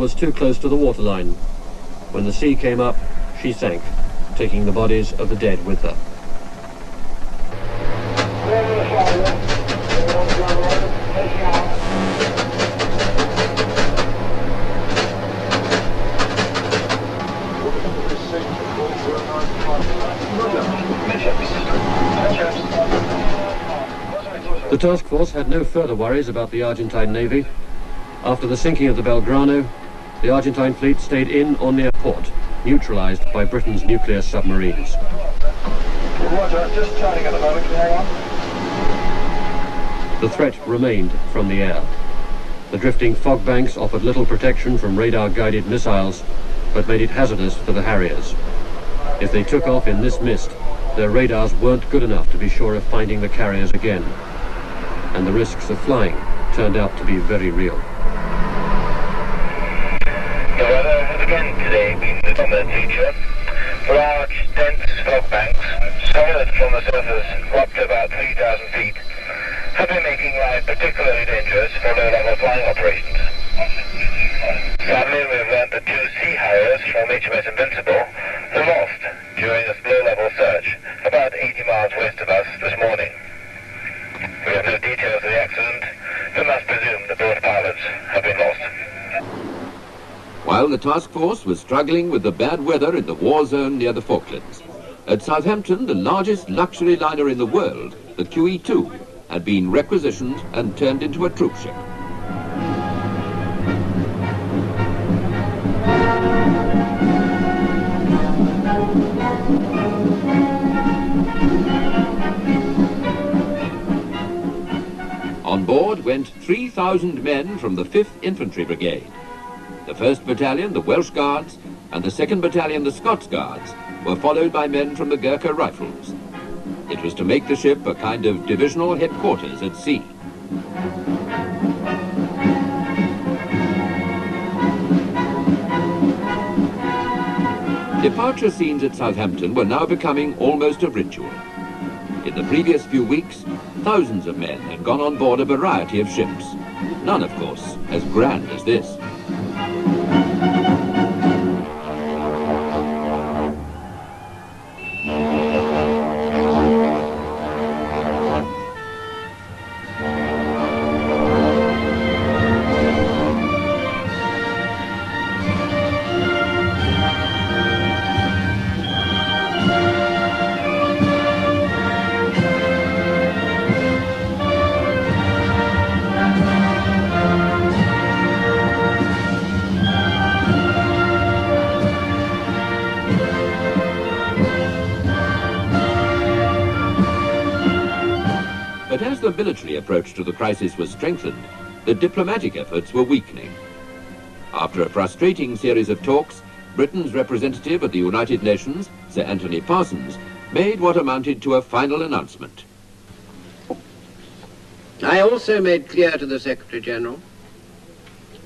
was too close to the waterline. When the sea came up, she sank, taking the bodies of the dead with her. The task force had no further worries about the Argentine Navy. After the sinking of the Belgrano, the Argentine fleet stayed in or near port, neutralized by Britain's nuclear submarines. Roger, just turning at the moment, The threat remained from the air. The drifting fog banks offered little protection from radar-guided missiles, but made it hazardous for the Harriers. If they took off in this mist, their radars weren't good enough to be sure of finding the carriers again. And the risks of flying turned out to be very real. The weather has again today been the dominant feature. Large, dense fog banks, solid from the surface up to about 3,000 feet, have been making life particularly dangerous for low-level flying operations. Sadly, we have learned that 2 sea harriers from HMS Invincible were lost during a low-level search about 80 miles west of us this morning. We have no details of the accident, but must presume that both pilots have been lost. While the task force was struggling with the bad weather in the war zone near the Falklands, at Southampton, the largest luxury liner in the world, the QE2, had been requisitioned and turned into a troop ship. On board went 3,000 men from the 5th Infantry Brigade. The 1st Battalion, the Welsh Guards, and the 2nd Battalion, the Scots Guards, were followed by men from the Gurkha Rifles. It was to make the ship a kind of divisional headquarters at sea. Departure scenes at Southampton were now becoming almost a ritual. In the previous few weeks, thousands of men had gone on board a variety of ships. None, of course, as grand as this. But as the military approach to the crisis was strengthened, the diplomatic efforts were weakening. After a frustrating series of talks, Britain's representative at the United Nations, Sir Anthony Parsons, made what amounted to a final announcement. I also made clear to the Secretary-General,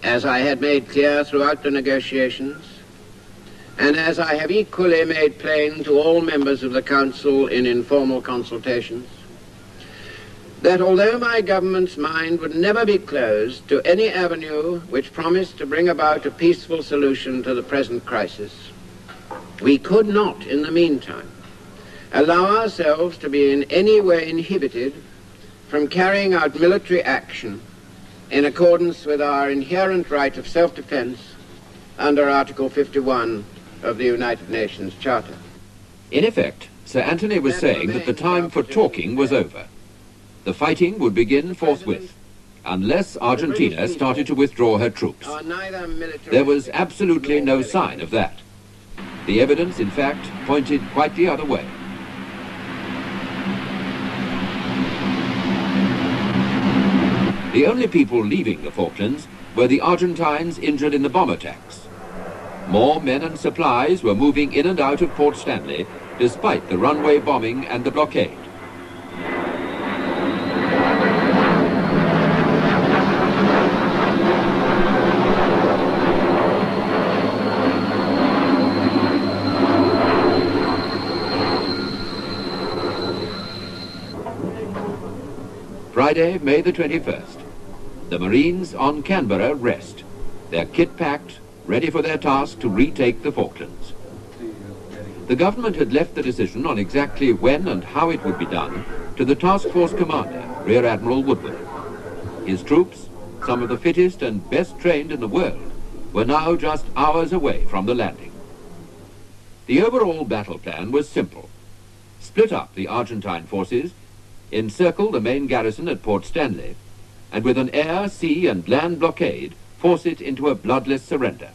as I had made clear throughout the negotiations, and as I have equally made plain to all members of the Council in informal consultations, that although my government's mind would never be closed to any avenue which promised to bring about a peaceful solution to the present crisis, we could not, in the meantime, allow ourselves to be in any way inhibited from carrying out military action in accordance with our inherent right of self-defense under Article 51 of the United Nations Charter. In effect, Sir Anthony was saying that the time for talking was over. The fighting would begin forthwith, unless Argentina started to withdraw her troops. There was absolutely no sign of that. The evidence, in fact, pointed quite the other way. The only people leaving the Falklands were the Argentines injured in the bomb attacks. More men and supplies were moving in and out of Port Stanley, despite the runway bombing and the blockade. Friday, May the 21st. The Marines on Canberra rest, their kit packed, ready for their task to retake the Falklands. The government had left the decision on exactly when and how it would be done to the task force commander, Rear Admiral Woodward. His troops, some of the fittest and best trained in the world, were now just hours away from the landing. The overall battle plan was simple. Split up the Argentine forces, encircle the main garrison at Port Stanley, and with an air, sea and land blockade, force it into a bloodless surrender.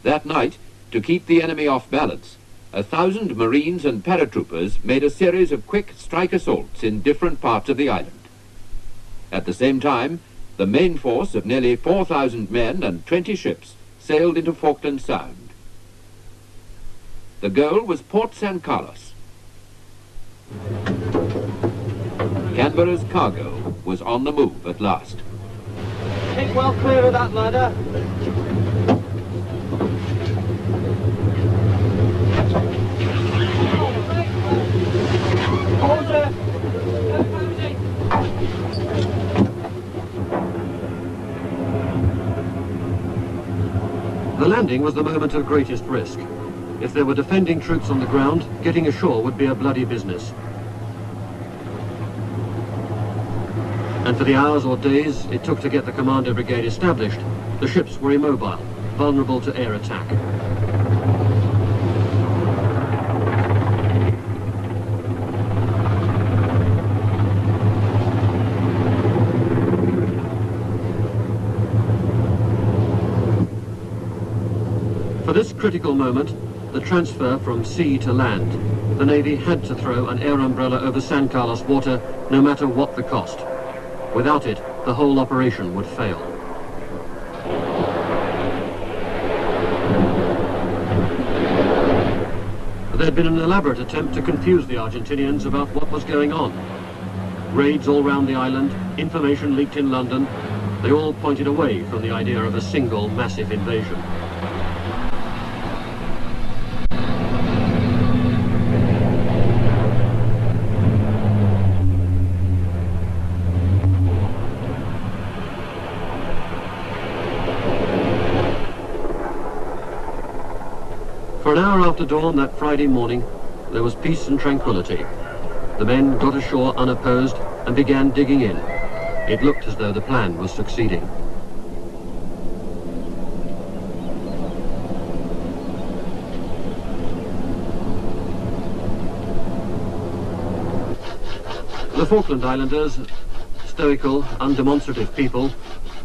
That night, to keep the enemy off balance, 1,000 Marines and paratroopers made a series of quick strike assaults in different parts of the island. At the same time, the main force of nearly 4,000 men and 20 ships sailed into Falkland Sound. The goal was Port San Carlos. Canberra's cargo was on the move at last. Keep well clear of that ladder. The landing was the moment of greatest risk. If there were defending troops on the ground, getting ashore would be a bloody business. And for the hours or days it took to get the Commando Brigade established, the ships were immobile, vulnerable to air attack. For this critical moment, the transfer from sea to land, the Navy had to throw an air umbrella over San Carlos water, no matter what the cost. Without it, the whole operation would fail. There had been an elaborate attempt to confuse the Argentinians about what was going on. Raids all round the island, information leaked in London, they all pointed away from the idea of a single massive invasion. For an hour after dawn that Friday morning, there was peace and tranquility. The men got ashore unopposed and began digging in. It looked as though the plan was succeeding. The Falkland Islanders, stoical, undemonstrative people,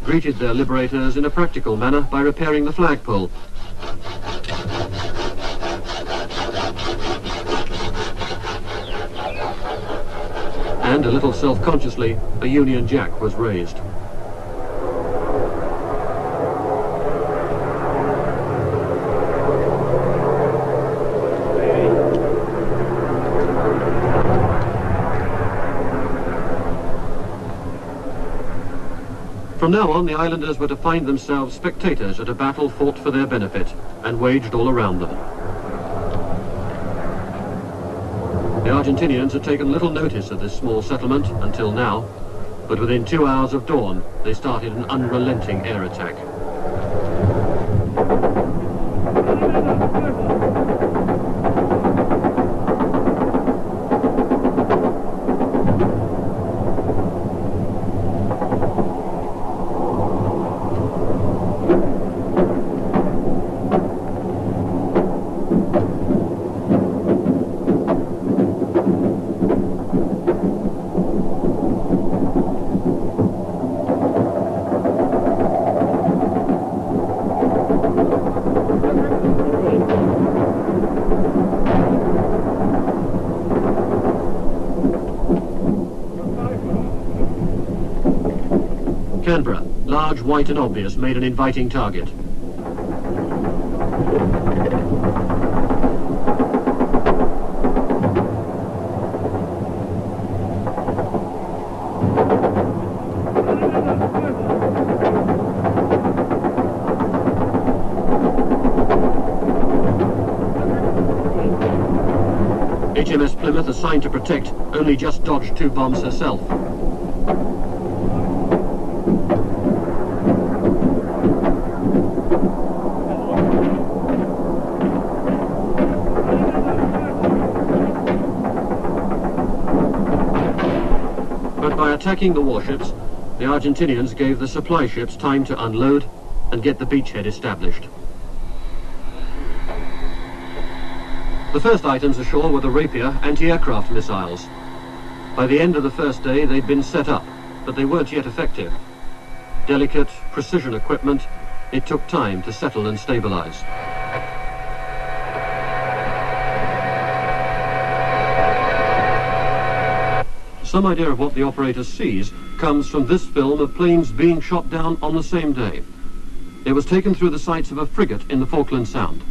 greeted their liberators in a practical manner by repairing the flagpole. And a little self-consciously, a Union Jack was raised. From now on, the islanders were to find themselves spectators at a battle fought for their benefit and waged all around them. The Argentinians had taken little notice of this small settlement until now, but within 2 hours of dawn, they started an unrelenting air attack. Canberra, large, white and obvious, made an inviting target. HMS Plymouth, assigned to protect, only just dodged 2 bombs herself. attacking the warships, the Argentinians gave the supply ships time to unload and get the beachhead established. The first items ashore were the Rapier anti-aircraft missiles. By the end of the first day, they'd been set up, but they weren't yet effective. Delicate, precision equipment, it took time to settle and stabilize. Some idea of what the operator sees comes from this film of planes being shot down on the same day. It was taken through the sights of a frigate in the Falkland Sound.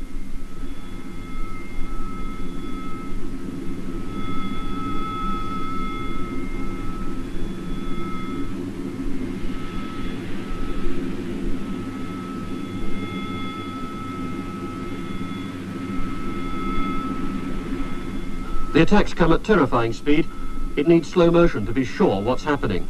The attacks come at terrifying speed. It needs slow motion to be sure what's happening.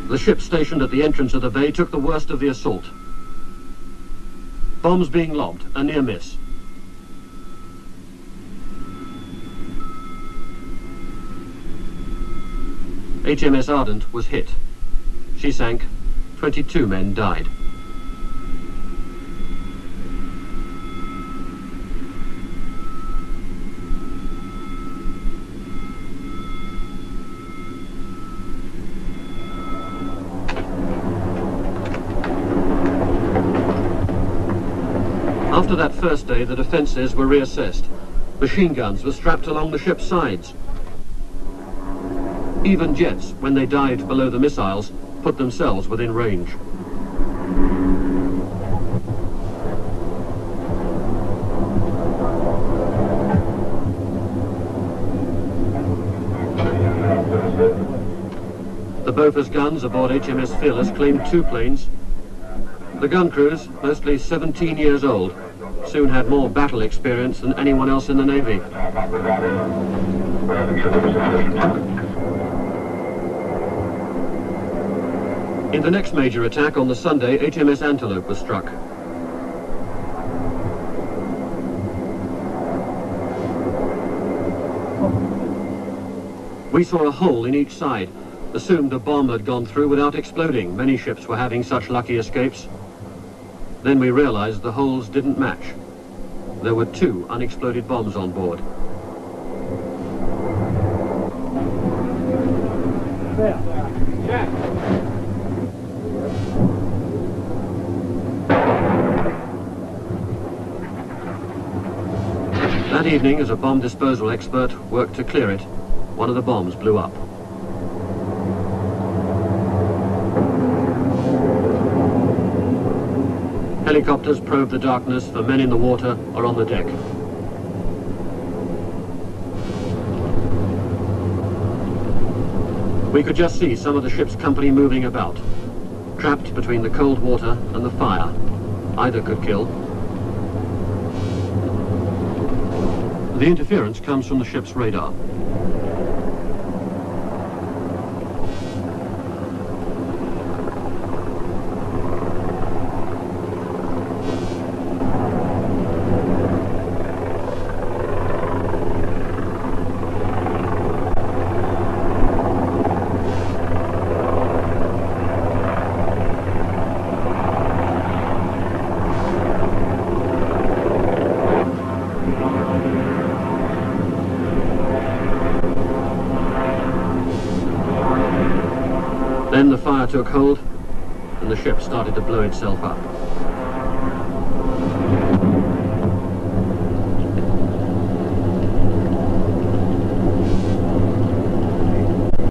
The ship stationed at the entrance of the bay took the worst of the assault. Bombs being lobbed, a near miss. HMS Ardent was hit. She sank. 22 men died. After that first day, the defences were reassessed. Machine guns were strapped along the ship's sides. Even jets, when they dived below the missiles, put themselves within range. The Bofors guns aboard HMS Fearless claimed 2 planes. The gun crews, mostly 17 years old, soon had more battle experience than anyone else in the Navy. In the next major attack on the Sunday, HMS Antelope was struck. We saw a hole in each side, assumed a bomb had gone through without exploding. Many ships were having such lucky escapes. Then we realized the holes didn't match. There were 2 unexploded bombs on board. That evening, as a bomb disposal expert worked to clear it, one of the bombs blew up. Helicopters probed the darkness for men in the water or on the deck. We could just see some of the ship's company moving about, trapped between the cold water and the fire. Either could kill. The interference comes from the ship's radar. Then the fire took hold, and the ship started to blow itself up.